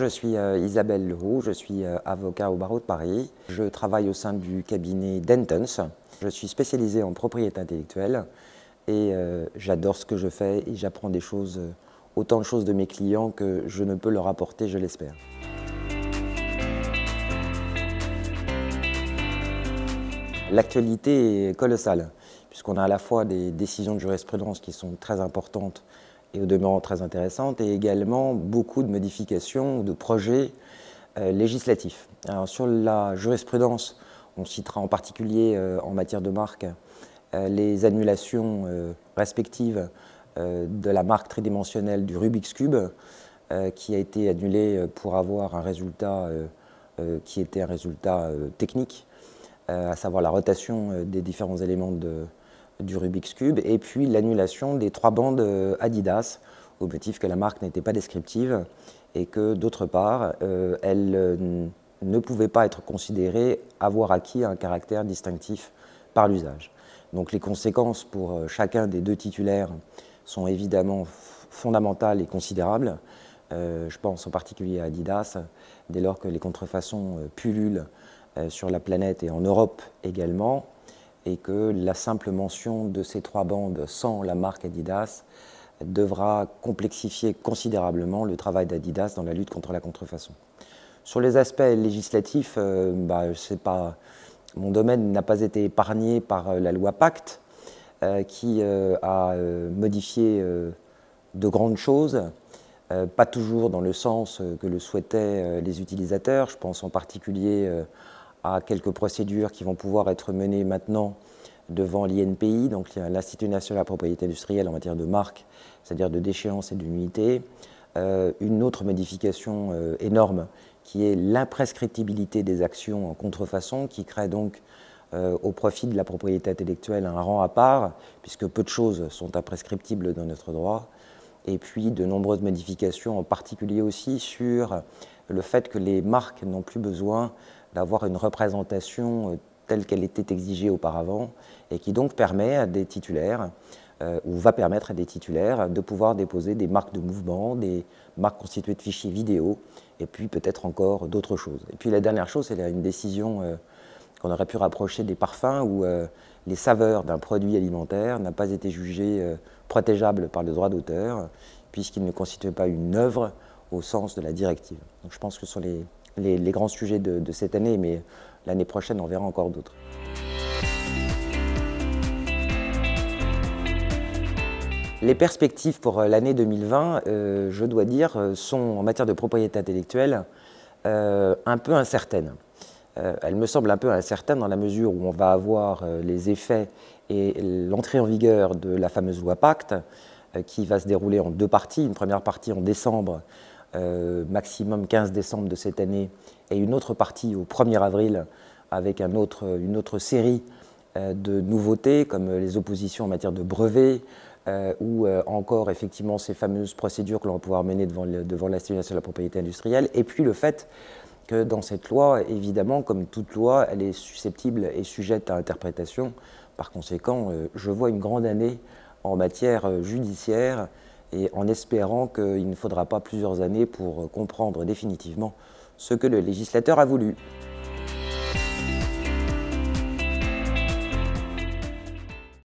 je suis Isabelle Leroux, je suis avocat au barreau de Paris. Je travaille au sein du cabinet Dentons. Je suis spécialisé en propriété intellectuelle et j'adore ce que je fais et j'apprends des choses, autant de choses de mes clients que je ne peux leur apporter, je l'espère. L'actualité est colossale, puisqu'on a à la fois des décisions de jurisprudence qui sont très importantes et au demeurant très intéressantes, et également beaucoup de modifications ou de projets législatifs. Alors, sur la jurisprudence, on citera en particulier en matière de marque les annulations respectives de la marque tridimensionnelle du Rubik's Cube, qui a été annulée pour avoir un résultat qui était un résultat technique, à savoir la rotation des différents éléments du Rubik's Cube, et puis l'annulation des 3 bandes Adidas, au motif que la marque n'était pas descriptive et que, d'autre part, elle ne pouvait pas être considérée avoir acquis un caractère distinctif par l'usage. Donc les conséquences pour chacun des 2 titulaires sont évidemment fondamentales et considérables. Je pense en particulier à Adidas, dès lors que les contrefaçons pullulent sur la planète et en Europe également, et que la simple mention de ces 3 bandes sans la marque Adidas devra complexifier considérablement le travail d'Adidas dans la lutte contre la contrefaçon. Sur les aspects législatifs, mon domaine n'a pas été épargné par la loi Pacte, qui a modifié de grandes choses, pas toujours dans le sens que le souhaitaient les utilisateurs. Je pense en particulier à quelques procédures qui vont pouvoir être menées maintenant devant l'INPI, donc l'Institut national de la propriété industrielle en matière de marque, c'est-à-dire de déchéance et d'unité. Une autre modification énorme qui est l'imprescriptibilité des actions en contrefaçon, qui crée donc au profit de la propriété intellectuelle un rang à part, puisque peu de choses sont imprescriptibles dans notre droit. Et puis de nombreuses modifications, en particulier aussi sur le fait que les marques n'ont plus besoin d'avoir une représentation telle qu'elle était exigée auparavant, et qui donc permet à des titulaires, ou va permettre à des titulaires de pouvoir déposer des marques de mouvement, des marques constituées de fichiers vidéo, et puis peut-être encore d'autres choses. Et puis la dernière chose, c'est une décision qu'on aurait pu rapprocher des parfums, où les saveurs d'un produit alimentaire n'ont pas été jugées protégeables par le droit d'auteur, puisqu'il ne constituait pas une œuvre au sens de la directive. Donc je pense que ce sont les grands sujets de cette année, mais l'année prochaine, on verra encore d'autres. Les perspectives pour l'année 2020, je dois dire, sont en matière de propriété intellectuelle un peu incertaines. Elles me semblent un peu incertaines dans la mesure où on va avoir les effets et l'entrée en vigueur de la fameuse loi Pacte, qui va se dérouler en 2 parties. Une première partie en décembre, maximum 15 décembre de cette année, et une autre partie au 1er avril, avec une autre série de nouveautés, comme les oppositions en matière de brevets, ou encore effectivement ces fameuses procédures que l'on va pouvoir mener devant l'Institut national de la propriété industrielle, et puis le fait que dans cette loi, évidemment, comme toute loi, elle est susceptible et sujette à interprétation. Par conséquent, je vois une grande année en matière judiciaire, et en espérant qu'il ne faudra pas plusieurs années pour comprendre définitivement ce que le législateur a voulu.